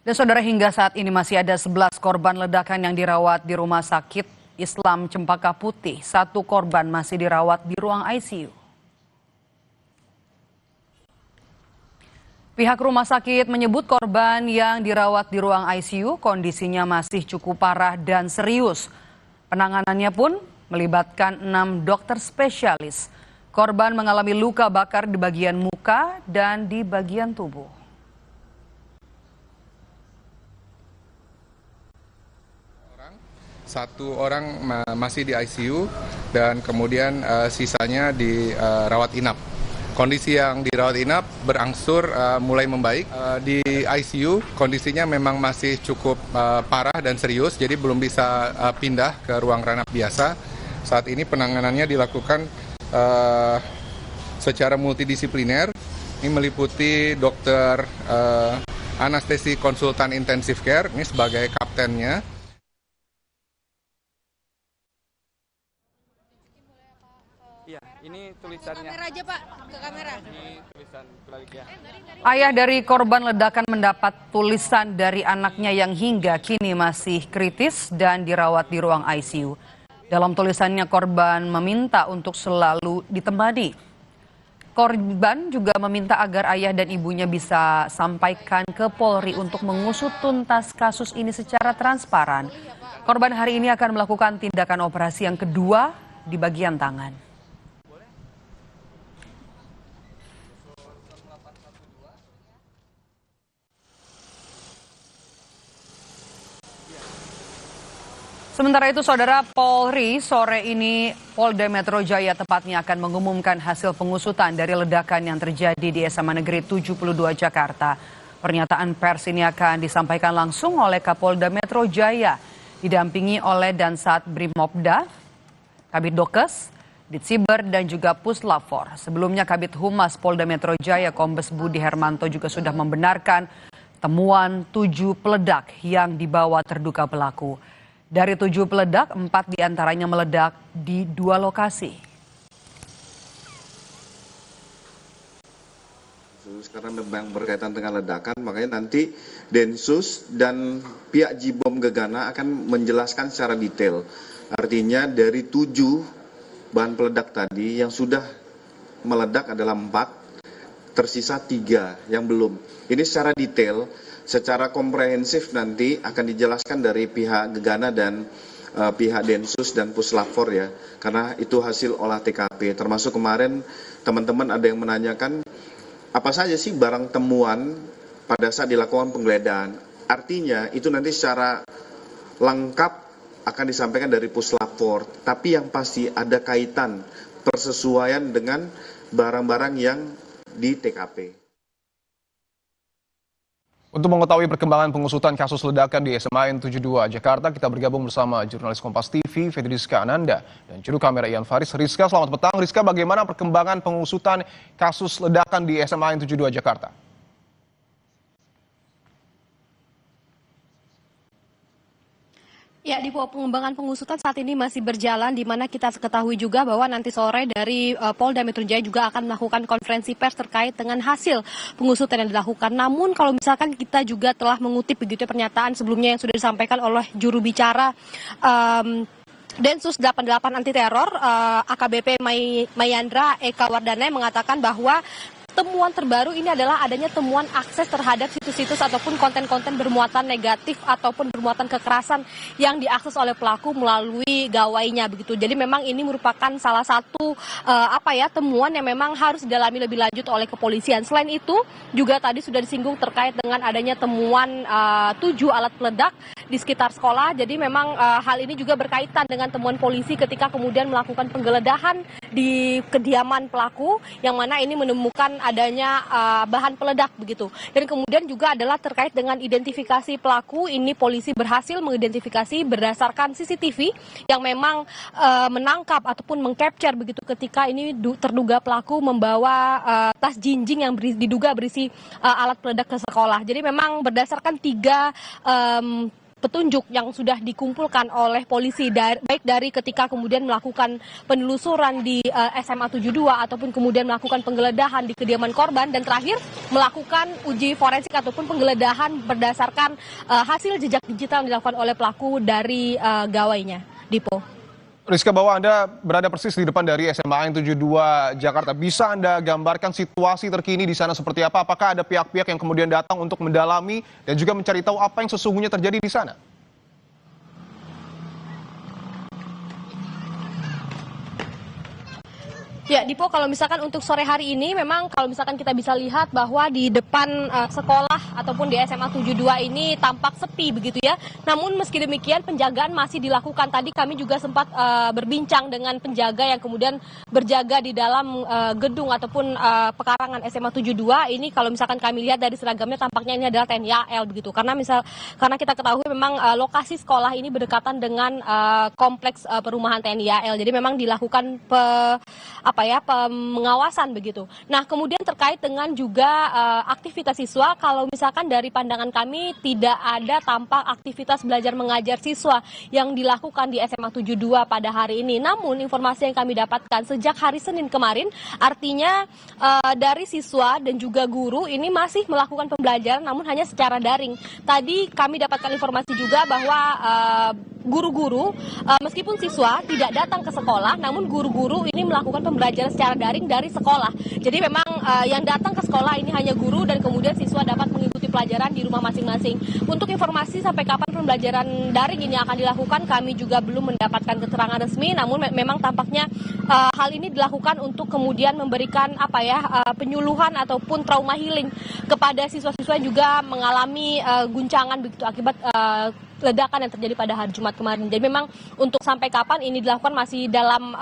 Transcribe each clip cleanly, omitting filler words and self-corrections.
Dan saudara, hingga saat ini masih ada 11 korban ledakan yang dirawat di Rumah Sakit Islam Cempaka Putih. 1 korban masih dirawat di ruang ICU. Pihak rumah sakit menyebut korban yang dirawat di ruang ICU kondisinya masih cukup parah dan serius. Penanganannya pun melibatkan 6 dokter spesialis. Korban mengalami luka bakar di bagian muka dan di bagian tubuh. Satu orang masih di ICU dan kemudian sisanya dirawat inap. Kondisi yang dirawat inap berangsur mulai membaik. Di ICU kondisinya memang masih cukup parah dan serius, jadi belum bisa pindah ke ruang ranah biasa. Saat ini penanganannya dilakukan secara multidisipliner. Ini meliputi dokter anestesi konsultan intensive care, ini sebagai kaptennya. Iya, ini tulisannya. Kamera aja Pak, ke kamera. Ini tulisan balik ya. Ayah dari korban ledakan mendapat tulisan dari anaknya yang hingga kini masih kritis dan dirawat di ruang ICU. Dalam tulisannya korban meminta untuk selalu ditemani. Korban juga meminta agar ayah dan ibunya bisa sampaikan ke Polri untuk mengusut tuntas kasus ini secara transparan. Korban hari ini akan melakukan tindakan operasi yang kedua di bagian tangan. Sementara itu, saudara, Polri sore ini Polda Metro Jaya tepatnya akan mengumumkan hasil pengusutan dari ledakan yang terjadi di SMA Negeri 72 Jakarta. Pernyataan pers ini akan disampaikan langsung oleh Kapolda Metro Jaya, didampingi oleh Dansat Brimopda, Kabid Dokes, Ditsiber, dan juga Puslapfor. Sebelumnya Kabid Humas Polda Metro Jaya Kombes Budi Hermanto juga sudah membenarkan temuan 7 peledak yang dibawa terduga pelaku. Dari 7 peledak, 4 diantaranya meledak di 2 lokasi. Karena memang berkaitan dengan ledakan, makanya nanti Densus dan pihak Jibom Gegana akan menjelaskan secara detail. Artinya dari 7 bahan peledak tadi yang sudah meledak adalah 4, tersisa 3 yang belum. Ini secara detail, secara komprehensif nanti akan dijelaskan dari pihak Gegana dan pihak Densus dan Puslapfor ya, karena itu hasil olah TKP. Termasuk kemarin teman-teman ada yang menanyakan apa saja sih barang temuan pada saat dilakukan penggeledahan. Artinya itu nanti secara lengkap akan disampaikan dari Puslapfor, tapi yang pasti ada kaitan persesuaian dengan barang-barang yang di TKP. Untuk mengetahui perkembangan pengusutan kasus ledakan di SMA N 72 Jakarta, kita bergabung bersama jurnalis Kompas TV, Fedriska Ananda, dan juru kamera Ian Faris. Rizka, selamat petang. Rizka, bagaimana perkembangan pengusutan kasus ledakan di SMA N 72 Jakarta? Ya, di pengembangan pengusutan saat ini masih berjalan, di mana kita ketahui juga bahwa nanti sore dari Polda Metro Jaya juga akan melakukan konferensi pers terkait dengan hasil pengusutan yang dilakukan. Namun kalau misalkan kita juga telah mengutip begitu pernyataan sebelumnya yang sudah disampaikan oleh juru bicara Densus 88 anti teror AKBP Mayandra Eka Wardana yang mengatakan bahwa temuan terbaru ini adalah adanya temuan akses terhadap situs-situs ataupun konten-konten bermuatan negatif ataupun bermuatan kekerasan yang diakses oleh pelaku melalui gawainya begitu. Jadi memang ini merupakan salah satu temuan yang memang harus didalami lebih lanjut oleh kepolisian. Selain itu juga tadi sudah disinggung terkait dengan adanya temuan 7 alat peledak di sekitar sekolah. Jadi memang hal ini juga berkaitan dengan temuan polisi ketika kemudian melakukan penggeledahan di kediaman pelaku yang mana ini menemukan adanya bahan peledak begitu. Dan kemudian juga adalah terkait dengan identifikasi pelaku, ini polisi berhasil mengidentifikasi berdasarkan CCTV yang memang menangkap ataupun mengcapture begitu ketika ini terduga pelaku membawa tas jinjing yang diduga berisi alat peledak ke sekolah. Jadi memang berdasarkan 3 petunjuk yang sudah dikumpulkan oleh polisi baik dari ketika kemudian melakukan penelusuran di SMA 72 ataupun kemudian melakukan penggeledahan di kediaman korban dan terakhir melakukan uji forensik ataupun penggeledahan berdasarkan hasil jejak digital yang dilakukan oleh pelaku dari gawainya. Dipo. Rizka, bahwa Anda berada persis di depan dari SMA 72 Jakarta. Bisa Anda gambarkan situasi terkini di sana seperti apa? Apakah ada pihak-pihak yang kemudian datang untuk mendalami dan juga mencari tahu apa yang sesungguhnya terjadi di sana? Ya, Dipo, kalau misalkan untuk sore hari ini memang kalau misalkan kita bisa lihat bahwa di depan sekolah ataupun di SMA 72 ini tampak sepi begitu ya. Namun meski demikian penjagaan masih dilakukan. Tadi kami juga sempat berbincang dengan penjaga yang kemudian berjaga di dalam gedung ataupun pekarangan SMA 72 ini. Kalau misalkan kami lihat dari seragamnya tampaknya ini adalah TNI AL begitu. Karena kita ketahui memang lokasi sekolah ini berdekatan dengan kompleks perumahan TNI AL. Jadi memang dilakukan pengawasan begitu. Nah, kemudian terkait dengan juga aktivitas siswa, kalau misalkan dari pandangan kami tidak ada tampak aktivitas belajar mengajar siswa yang dilakukan di SMA 72 pada hari ini. Namun informasi yang kami dapatkan sejak hari Senin kemarin, artinya dari siswa dan juga guru ini masih melakukan pembelajaran namun hanya secara daring. Tadi kami dapatkan informasi juga bahwa guru-guru meskipun siswa tidak datang ke sekolah, namun guru-guru ini melakukan pembelajaran secara daring dari sekolah. Jadi memang yang datang ke sekolah ini hanya guru dan kemudian siswa dapat mengikuti pelajaran di rumah masing-masing. Untuk informasi sampai kapan pembelajaran daring ini akan dilakukan, kami juga belum mendapatkan keterangan resmi. Namun memang tampaknya hal ini dilakukan untuk kemudian memberikan penyuluhan ataupun trauma healing kepada siswa-siswa yang juga mengalami guncangan begitu akibat ledakan yang terjadi pada hari Jumat kemarin. Jadi memang untuk sampai kapan ini dilakukan masih dalam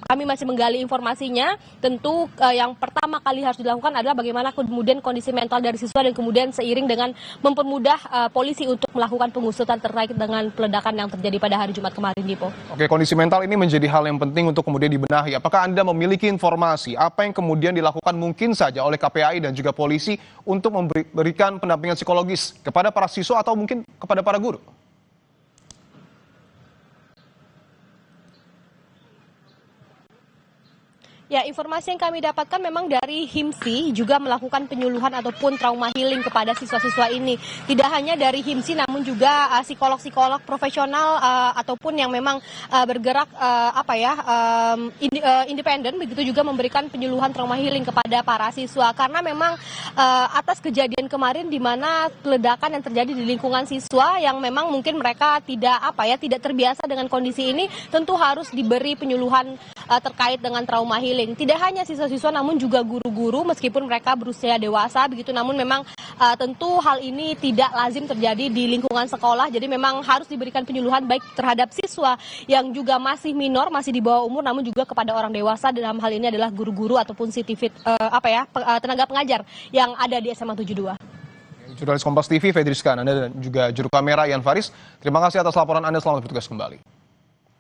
kami masih menggali informasinya. Tentu yang pertama kali harus dilakukan adalah bagaimana kemudian kondisi mental dari siswa dan kemudian seiring dengan mempermudah polisi untuk melakukan pengusutan terkait dengan peledakan yang terjadi pada hari Jumat kemarin, Dipo. Oke, kondisi mental ini menjadi hal yang penting untuk kemudian dibenahi. Apakah Anda memiliki informasi apa yang kemudian dilakukan mungkin saja oleh KPAI dan juga polisi untuk memberikan pendampingan psikologis kepada para siswa atau mungkin kepada para guru? Ya, informasi yang kami dapatkan memang dari HIMSI juga melakukan penyuluhan ataupun trauma healing kepada siswa-siswa ini. Tidak hanya dari HIMSI namun juga psikolog-psikolog profesional ataupun yang memang bergerak independen begitu juga memberikan penyuluhan trauma healing kepada para siswa. Karena memang atas kejadian kemarin di mana ledakan yang terjadi di lingkungan siswa yang memang mungkin mereka tidak terbiasa dengan kondisi ini, tentu harus diberi penyuluhan terkait dengan trauma healing. Tidak hanya siswa-siswa namun juga guru-guru meskipun mereka berusia dewasa begitu, namun memang tentu hal ini tidak lazim terjadi di lingkungan sekolah. Jadi memang harus diberikan penyuluhan baik terhadap siswa yang juga masih minor, masih di bawah umur, namun juga kepada orang dewasa. Dalam hal ini adalah guru-guru ataupun tenaga pengajar yang ada di SMA 72. Jurnalis Kompas TV, Fedri Rizka Ananda dan juga juru kamera Ian Faris. Terima kasih atas laporan Anda, selamat bertugas kembali.